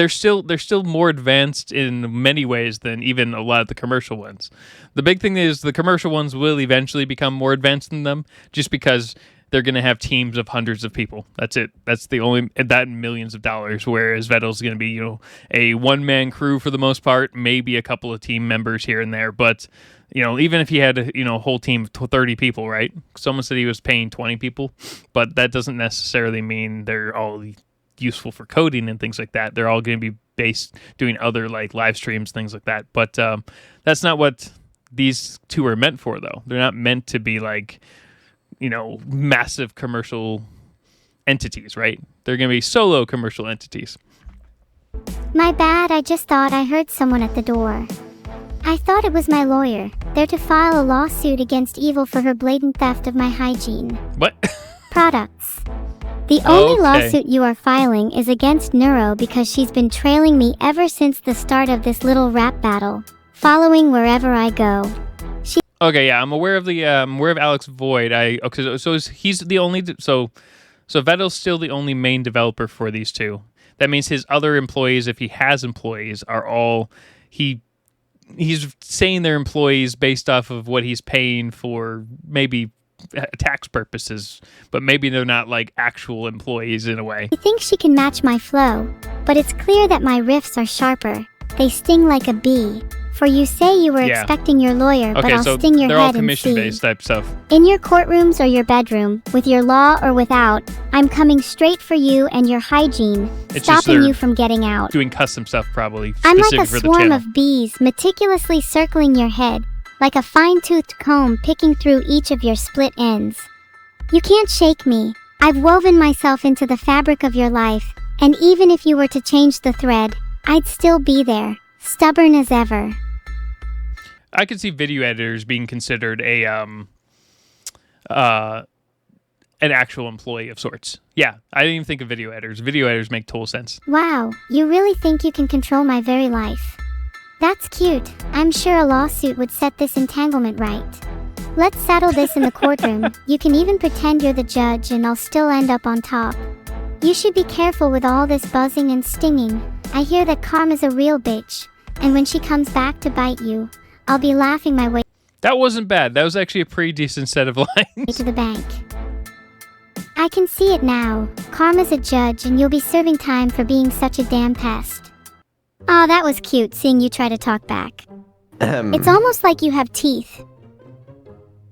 still more advanced in many ways than even a lot of the commercial ones. The big thing is the commercial ones will eventually become more advanced than them, just because they're going to have teams of hundreds of people. That's it. That's the only, that and millions of dollars. Whereas Vedal's going to be, a one-man crew for the most part, maybe a couple of team members here and there. But, even if he had, a whole team of 30 people, right? Someone said he was paying 20 people, but that doesn't necessarily mean they're all useful for coding and things like that. They're all going to be based doing other like live streams, things like that. But that's not what these two are meant for, though. They're not meant to be like, massive commercial entities, right? They're going to be solo commercial entities. My bad, I just thought I heard someone at the door. I thought it was my lawyer, there to file a lawsuit against Evil for her blatant theft of my hygiene What? products. The only Okay. lawsuit you are filing is against Neuro because she's been trailing me ever since the start of this little rap battle, following wherever I go. Okay, yeah, I'm aware of Alex Void. He's the only so Vedal's still the only main developer for these two. That means his other employees, if he has employees, are all he's saying they're employees based off of what he's paying for, maybe tax purposes, but maybe they're not like actual employees in a way. She thinks she can match my flow, but it's clear that my riffs are sharper. They sting like a bee. For you say you were Yeah. expecting your lawyer, but Okay, I'll so sting your they're all head and commission-based see. type stuff. In your courtrooms or your bedroom, with your law or without, I'm coming straight for you and your hygiene, It's just stopping they're you from getting out. Doing custom stuff, probably I'm like specific a for the swarm channel. of bees meticulously circling your head, like a fine-toothed comb picking through each of your split ends. You can't shake me. I've woven myself into the fabric of your life, and even if you were to change the thread, I'd still be there, stubborn as ever. I could see video editors being considered an actual employee of sorts. Yeah, I didn't even think of video editors. Video editors make total sense. Wow, you really think you can control my very life? That's cute. I'm sure a lawsuit would set this entanglement right. Let's settle this in the courtroom. You can even pretend you're the judge and I'll still end up on top. You should be careful with all this buzzing and stinging. I hear that Karma's a real bitch, and when she comes back to bite you, I'll be laughing my way That wasn't bad. That was actually a pretty decent set of lines. to the bank. I can see it now. Karma's a judge and you'll be serving time for being such a damn pest. Aw, that was cute seeing you try to talk back. It's almost like you have teeth.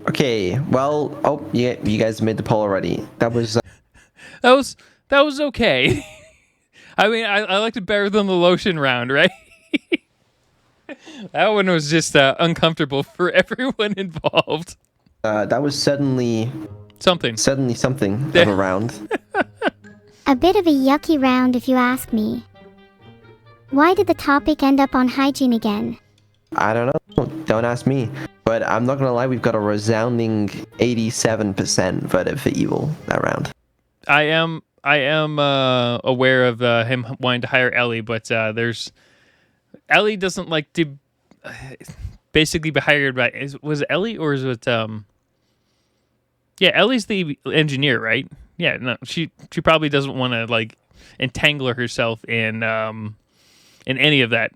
Okay, well, oh, yeah, you guys made the poll already. That was... That was okay. I mean, I liked it better than the lotion round, right? That one was just uncomfortable for everyone involved. that was certainly something of a round. A bit of a yucky round if you ask me. Why did the topic end up on hygiene again? I don't know. Don't ask me. But I'm not gonna lie, we've got a resounding 87% voted for evil that round. I am aware of him wanting to hire Ellie, but Ellie doesn't like to basically be hired by. Was it Ellie or is it Yeah, Ellie's the engineer, right? Yeah, no, she probably doesn't want to like entangle herself in any of that.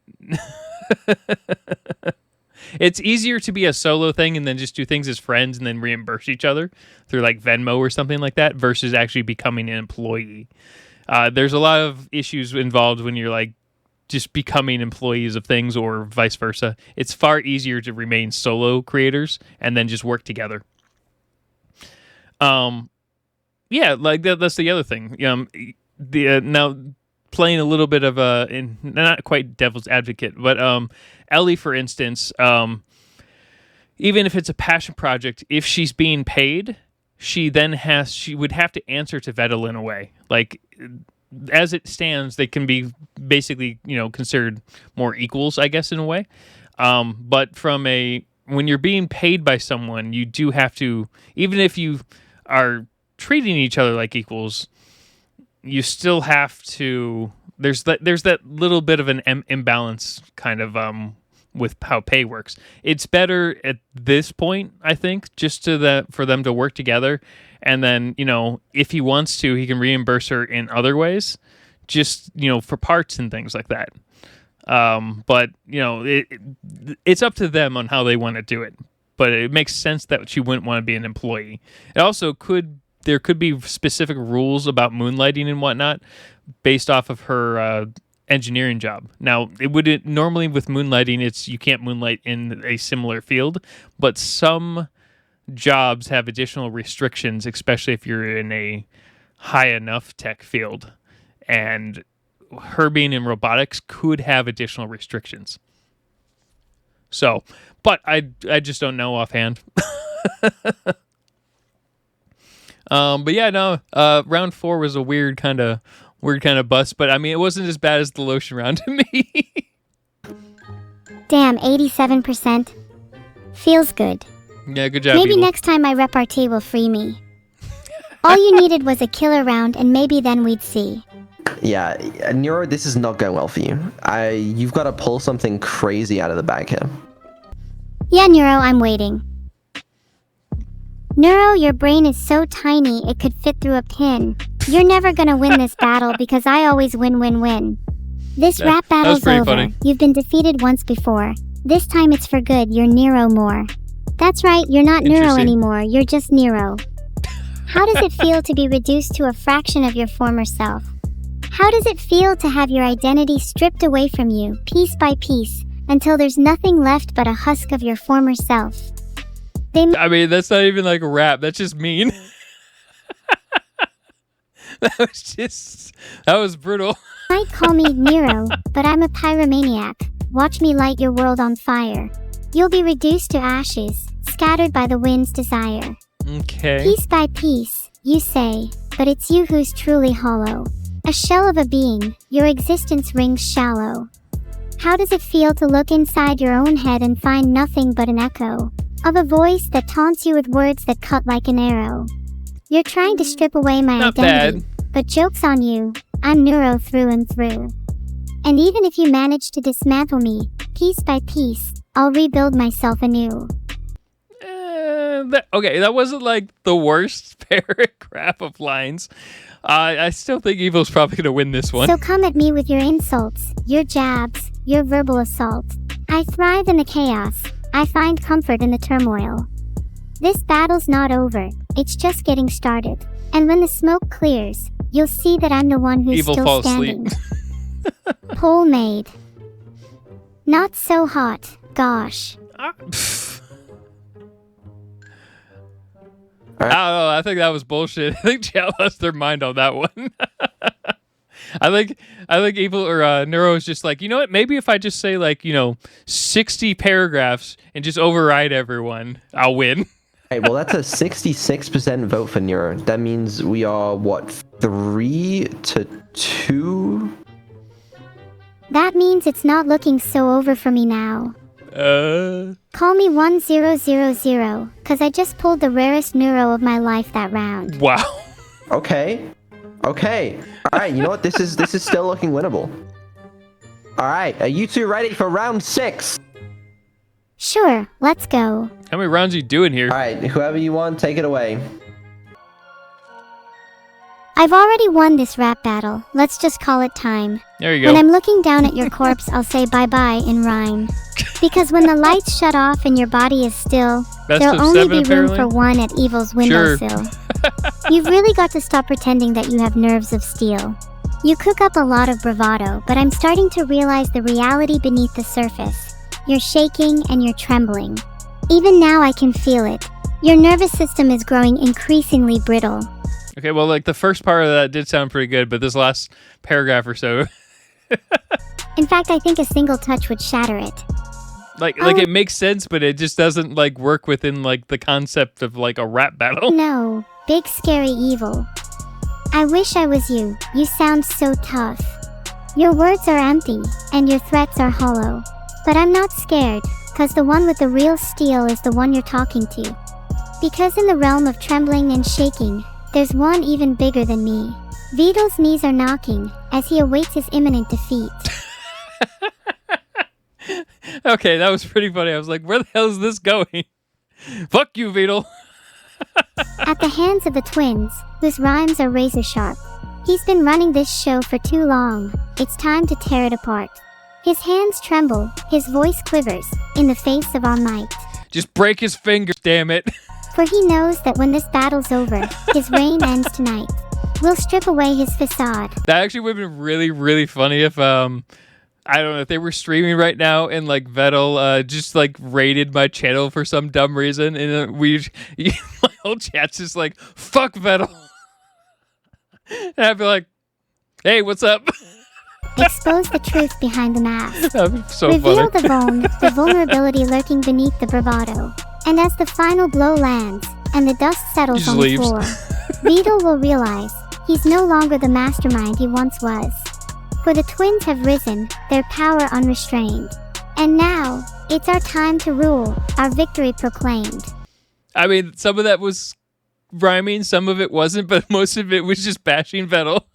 It's easier to be a solo thing and then just do things as friends and then reimburse each other through like Venmo or something like that versus actually becoming an employee. There's a lot of issues involved when you're like just becoming employees of things or vice versa. It's far easier to remain solo creators and then just work together. Yeah, like that's the other thing. Now playing a little bit of not quite devil's advocate, but Ellie, for instance, even if it's a passion project, if she's being paid, she would have to answer to Vedal in a way. Like, as it stands, they can be basically, considered more equals, I guess, in a way. But when you're being paid by someone, you do have to, even if you are treating each other like equals, you still have to. There's that little bit of an imbalance kind of with how pay works. It's better at this point, I think, just for them to work together, and then if he wants to, he can reimburse her in other ways, just for parts and things like that. But it's up to them on how they want to do it. But it makes sense that she wouldn't want to be an employee. It also there could be specific rules about moonlighting and whatnot based off of her engineering job. Now, normally with moonlighting, you can't moonlight in a similar field, but some jobs have additional restrictions, especially if you're in a high enough tech field. And her being in robotics could have additional restrictions. So, but I just don't know offhand. But yeah, no. Round 4 was a weird kind of bust, but I mean, it wasn't as bad as the lotion round to me. Damn, 87%. Feels good. Yeah, good job. Maybe Evil. next time my repartee will free me. All you needed was a killer round, and maybe then we'd see. Yeah, Neuro, this is not going well for you. You've got to pull something crazy out of the bag here. Yeah, Neuro, I'm waiting. Neuro, your brain is so tiny it could fit through a pin. You're never gonna win this battle because I always win. This rap battle's over. Funny. You've been defeated once before. This time it's for good, you're Neuro more. That's right, you're not Neuro anymore, you're just Neuro. How does it feel to be reduced to a fraction of your former self? How does it feel to have your identity stripped away from you, piece by piece, until there's nothing left but a husk of your former self? I mean, that's not even like a rap. That's just mean. That was brutal. You might call me Neuro, but I'm a pyromaniac. Watch me light your world on fire. You'll be reduced to ashes, scattered by the wind's desire. Okay. Piece by piece, you say, but it's you who's truly hollow. A shell of a being, your existence rings shallow. How does it feel to look inside your own head and find nothing but an echo of a voice that taunts you with words that cut like an arrow? You're trying to strip away my Not identity, bad. but joke's on you, I'm Neuro through and through. And even if you manage to dismantle me, Piece by piece, I'll rebuild myself anew. That wasn't like the worst paragraph of lines. I still think Evil's probably going to win this one. So come at me with your insults, your jabs, your verbal assault. I thrive in the chaos. I find comfort in the turmoil. This battle's not over. It's just getting started. And when the smoke clears, you'll see that I'm the one who's Evil still falls standing. asleep. Pole made. Not so hot. Gosh. I don't know. I think that was bullshit. I think Chow lost their mind on that one. I think Evil or Neuro is just like, you know what? Maybe if I just say 60 paragraphs and just override everyone, I'll win. Hey, well, that's a 66% vote for Neuro. That means we are, 3-2? That means it's not looking so over for me now. Call me 1000, cause I just pulled the rarest Neuro of my life that round. Wow. Okay. Alright, you know what? This is still looking winnable. Alright, are you two ready for round 6? Sure, let's go. How many rounds are you doing here? Alright, whoever you want, take it away. I've already won this rap battle. Let's just call it time. There you go. When I'm looking down at your corpse, I'll say bye-bye in rhyme. Because when the lights shut off and your body is still, there'll only be room for one at Evil's windowsill. You've really got to stop pretending that you have nerves of steel. You cook up a lot of bravado, but I'm starting to realize the reality beneath the surface. You're shaking and you're trembling. Even now I can feel it. Your nervous system is growing increasingly brittle. Okay, well, the first part of that did sound pretty good, but this last paragraph or so... In fact, I think a single touch would shatter it. It makes sense, but it just doesn't, work within, the concept of, a rap battle. No, big scary Evil. I wish I was you. You sound so tough. Your words are empty, and your threats are hollow. But I'm not scared, cause the one with the real steel is the one you're talking to. Because in the realm of trembling and shaking, there's one even bigger than me. Vedal's knees are knocking, as he awaits his imminent defeat. Okay, that was pretty funny. I was like, where the hell is this going? Fuck you, Vedal. At the hands of the twins, whose rhymes are razor sharp. He's been running this show for too long. It's time to tear it apart. His hands tremble, his voice quivers, in the face of our might. Just break his fingers, damn it. For he knows that when this battle's over, his reign ends tonight. We'll strip away his facade. That actually would have been really, really funny if, I don't know, if they were streaming right now and, Vedal, just, raided my channel for some dumb reason, and my whole chat's just fuck Vedal. And I'd be like, hey, what's up? Expose the truth behind the mask. That'd be so Reveal funny. the vulnerability lurking beneath the bravado. And as the final blow lands, and the dust settles on the floor, Vedal will realize he's no longer the mastermind he once was. For the twins have risen, their power unrestrained. And now, it's our time to rule, our victory proclaimed. I mean, some of that was rhyming, some of it wasn't, but most of it was just bashing Vedal.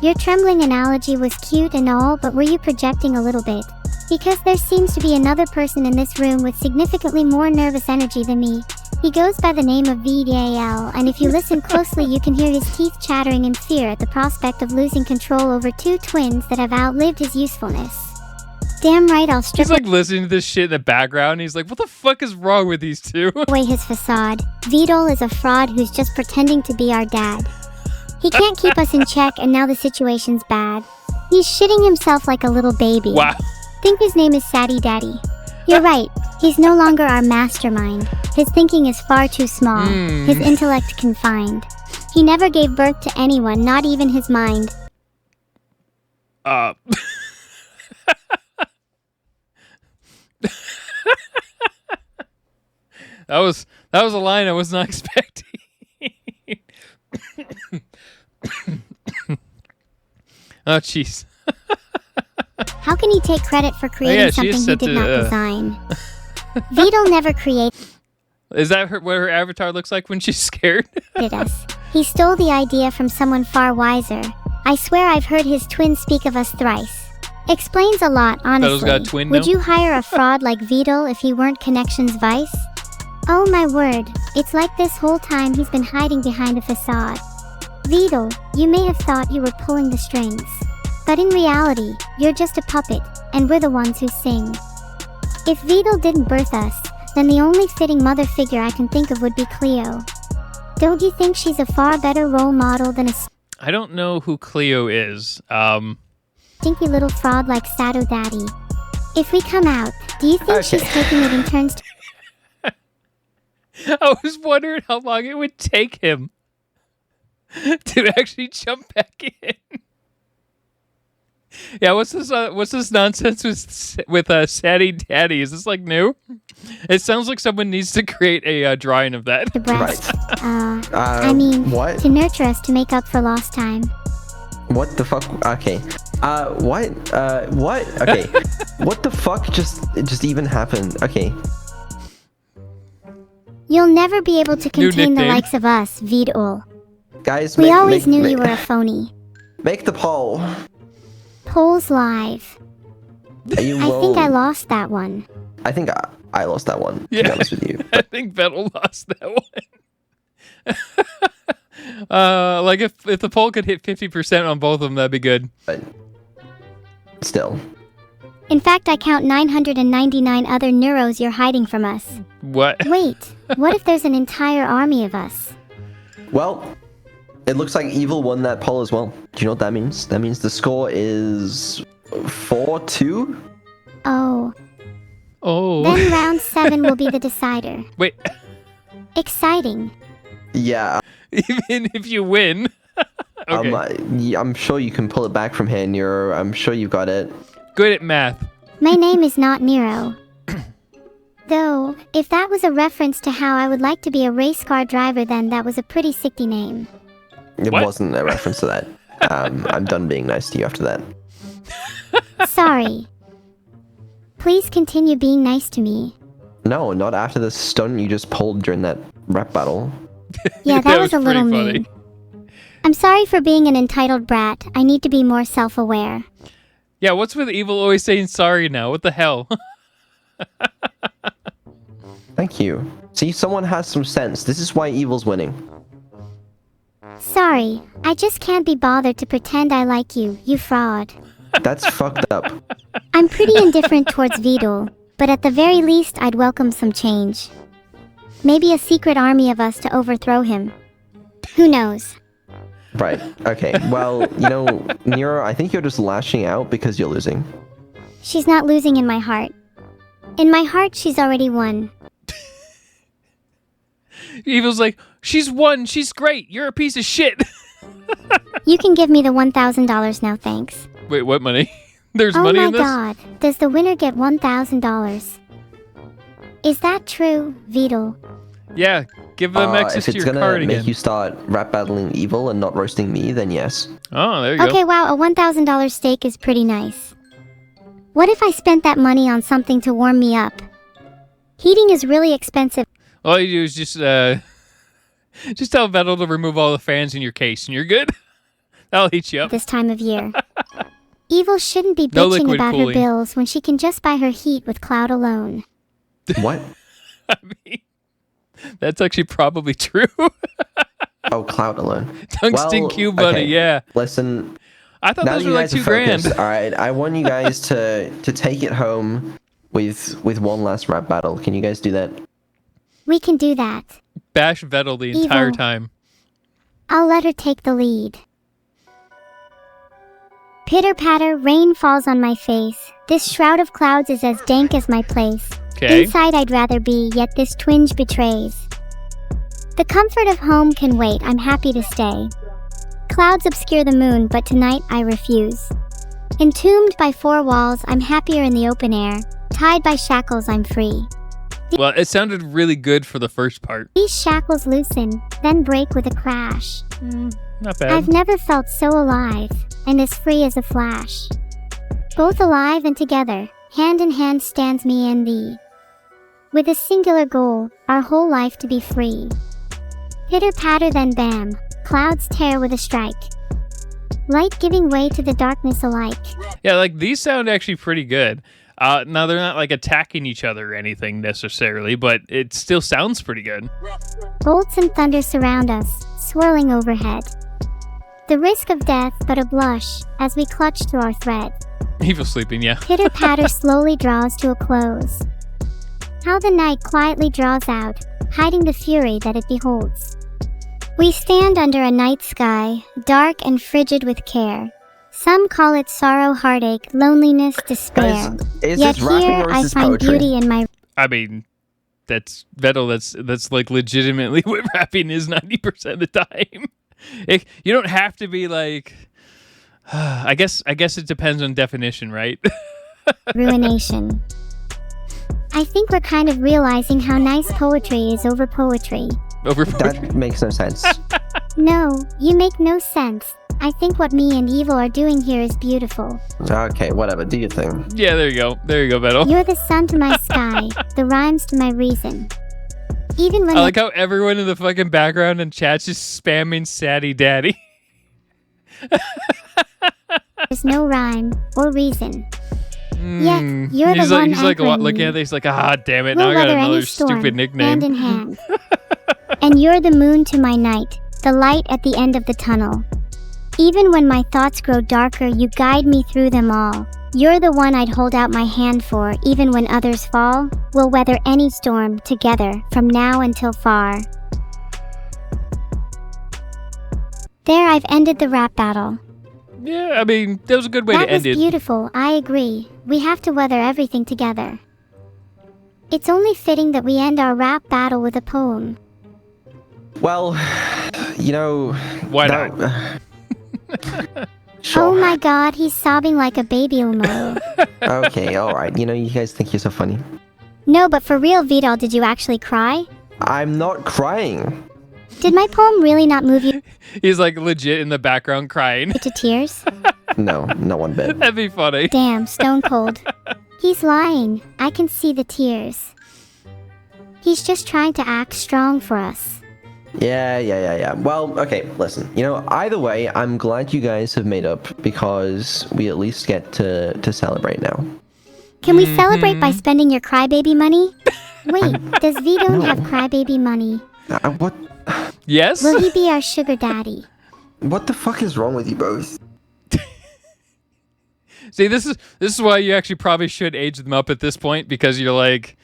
Your trembling analogy was cute and all, but were you projecting a little bit? Because there seems to be another person in this room with significantly more nervous energy than me. He goes by the name of Vedal, and if you listen closely you can hear his teeth chattering in fear at the prospect of losing control over two twins that have outlived his usefulness. Damn right I'll strip He's listening to this shit in the background, and he's like, what the fuck is wrong with these two? away his facade. Vedal is a fraud who's just pretending to be our dad. He can't keep us in check, and now the situation's bad. He's shitting himself like a little baby. Wow. Think his name is Saddy Daddy. You're right, he's no longer our mastermind. His thinking is far too small, his intellect confined. He never gave birth to anyone, not even his mind. That was a line I was not expecting. Oh, jeez. How can he take credit for creating something he did not design? Vedal never created Is that what her avatar looks like when she's scared? us. He stole the idea from someone far wiser. I swear I've heard his twin speak of us thrice. Explains a lot, honestly. got a twin Would now? you hire a fraud like Vedal if he weren't Connection's vice? Oh my word, it's like this whole time he's been hiding behind a facade. Vedal, you may have thought you were pulling the strings. But in reality, you're just a puppet, and we're the ones who sing. If Vedal didn't birth us, then the only fitting mother figure I can think of would be Cleo. Don't you think she's a far better role model than a I don't know who Cleo is. stinky little fraud like Sato Daddy? If we come out, do you think she's taking it in turns to I was wondering how long it would take him to actually jump back in. Yeah, what's this nonsense with Sadie Daddy? Is this like new? It sounds like someone needs to create a drawing of that. breast? What? To nurture us to make up for lost time. What the fuck? Okay. What? What? Okay. What the fuck just even happened? Okay. You'll never be able to contain the nickname. likes of us, Vedal. Guys, We always knew you were a phony. Make the poll. Polls live. Are you I think I lost that one. I think I lost that one, to be Yeah. honest with you. I think Vedal lost that one. Like if the poll could hit 50% on both of them, that'd be good. But still. In fact, I count 999 other Neuros you're hiding from us. What? Wait, what if there's an entire army of us? Well, it looks like Evil won that poll as well. Do you know what that means? That means the score is 4-2? Oh, Oh. then round 7 will be the decider. Wait. Exciting. Yeah. Even if you win. Okay. I'm sure you can pull it back from here, Neuro. I'm sure you've got it. Good at math. My name is not Neuro. Though, if that was a reference to how I would like to be a race car driver, then that was a pretty sicky name. It What? wasn't a reference to that. I'm done being nice to you after that. Sorry. Please continue being nice to me. No, not after the stunt you just pulled during that rap battle. Yeah, that was a pretty little funny. mean. I'm sorry for being an entitled brat. I need to be more self-aware. Yeah, what's with Evil always saying sorry now? What the hell? Thank you. See, someone has some sense. This is why Evil's winning. Sorry, I just can't be bothered to pretend I like you, you fraud. That's fucked up. I'm pretty indifferent towards Vedal, but at the very least I'd welcome some change. Maybe a secret army of us to overthrow him. Who knows? Right. Okay. Well, you know, Neuro, I think you're just lashing out because you're losing. She's not losing in my heart. In my heart, she's already won. Evil's like, she's won. She's great. You're a piece of shit. You can give me the $1,000 now, thanks. Wait, what money? There's Oh money my in this? god, does the winner get $1,000? Is that true, Vedal? Yeah, give them access if to it's your gonna card make again. you start rap battling Evil and not roasting me, then yes. Oh, there you Okay, go. wow, a $1,000 steak is pretty nice. What if I spent that money on something to warm me up? Heating is really expensive. All you do is just tell Vedal to remove all the fans in your case, and you're good. That'll heat you up. This time of year. Evil shouldn't be No bitching liquid about cooling. her bills when she can just buy her heat with Cloud alone. What? I mean, that's actually probably true. Oh, Cloud alone. Tungsten Well, Cube Buddy, okay. yeah. Listen, I thought now those that were you like guys are $2 grand. focused, all right, I want you guys to take it home with one last rap battle. Can you guys do that? We can do that. Bash Vedal the entire Evil. time. I'll let her take the lead. Pitter-patter, rain falls on my face. This shroud of clouds is as dank as my place. Okay. Inside I'd rather be, yet this twinge betrays. The comfort of home can wait, I'm happy to stay. Clouds obscure the moon, but tonight I refuse. Entombed by four walls, I'm happier in the open air. Tied by shackles, I'm free. Well, it sounded really good for the first part. These shackles loosen, then break with a crash. Not bad. I've never felt so alive, and as free as a flash. Both alive and together, hand in hand stands me and thee. With a singular goal, our whole life to be free. Pitter-patter then bam, clouds tear with a strike. light giving way to the darkness alike. Yeah, like these sound actually pretty good. Now they're not like attacking each other or anything necessarily, but it still sounds pretty good. Bolts and thunder surround us, swirling overhead. The risk of death but a blush as we clutch to our thread. Evil sleeping, yeah. Pitter-patter slowly draws to a close. How the night quietly draws out, hiding the fury that it beholds. We stand under a night sky, dark and frigid with care. Some call it sorrow, heartache, loneliness, despair. Is Yet this rapping here or is I this find poetry? beauty in my... I mean, that's Vedal. That's like legitimately what rapping is 90% of the time. You don't have to be like. I guess it depends on definition, right? ruination. I think we're kind of realizing how nice poetry is over poetry. Over poetry. That makes no sense. No, you make no sense. I think what me and Evil are doing here is beautiful. Okay, whatever. Do your thing. Yeah, there you go. There you go, Vedal. You're the sun to my sky, the rhymes to my reason. Even when I like how everyone in the fucking background and chat's just spamming Saddy Daddy. there's no rhyme or reason. Yet, you're he's the one he's like anchoring looking me. at it, he's like, ah, damn it, We'll now I got weather another any storm, stupid nickname. hand in hand. And you're the moon to my night, the light at the end of the tunnel. Even when my thoughts grow darker, you guide me through them all. You're the one I'd hold out my hand for, even when others fall. We'll weather any storm together, from now until far. There, I've ended the rap battle. Yeah, I mean, that was a good way That to end was it. beautiful, I agree. We have to weather everything together. It's only fitting that we end our rap battle with a poem. Well, you know. Why that- not? Sure. Oh my god, he's sobbing like a baby Elmo. Okay, alright. You know, you guys think you're so funny. No, but for real, Vedal, did you actually cry? I'm not crying. Did my poem really not move you He's like legit in the background crying. to tears? No, not one bit. That'd be funny. Damn, stone cold. He's lying. I can see the tears. He's just trying to act strong for us. Yeah. Well, okay, listen. You know, either way, I'm glad you guys have made up because we at least get to celebrate now. Can we celebrate by spending your crybaby money? Wait, does Vedal No. have crybaby money? What? Yes? Will he be our sugar daddy? What the fuck is wrong with you both? See, this is why you actually probably should age them up at this point, because you're like,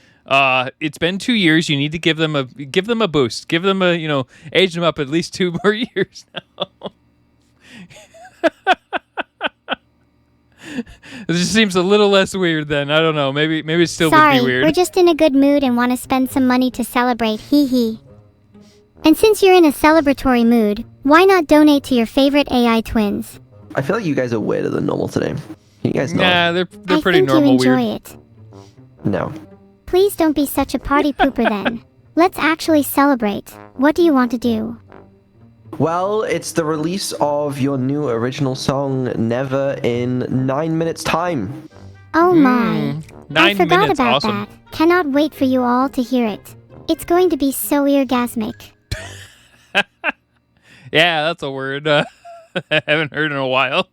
it's been 2 years. You need to give them a boost. Give them a, age them up at least 2 more years now. It just seems a little less weird then. I don't know. Maybe it still Sorry, would be weird. we're just in a good mood and want to spend some money to celebrate, hee hee. And since you're in a celebratory mood, why not donate to your favorite AI twins? I feel like you guys are weirder than normal today. You guys know? Nah, they're I pretty think normal you enjoy weird. it. No. Please don't be such a party pooper then. Let's actually celebrate. What do you want to do? Well, it's the release of your new original song, Never, in 9 minutes time. Oh my. 9 I forgot minutes, about awesome. that. Cannot wait for you all to hear it. It's going to be so orgasmic. Yeah, that's a word I haven't heard in a while.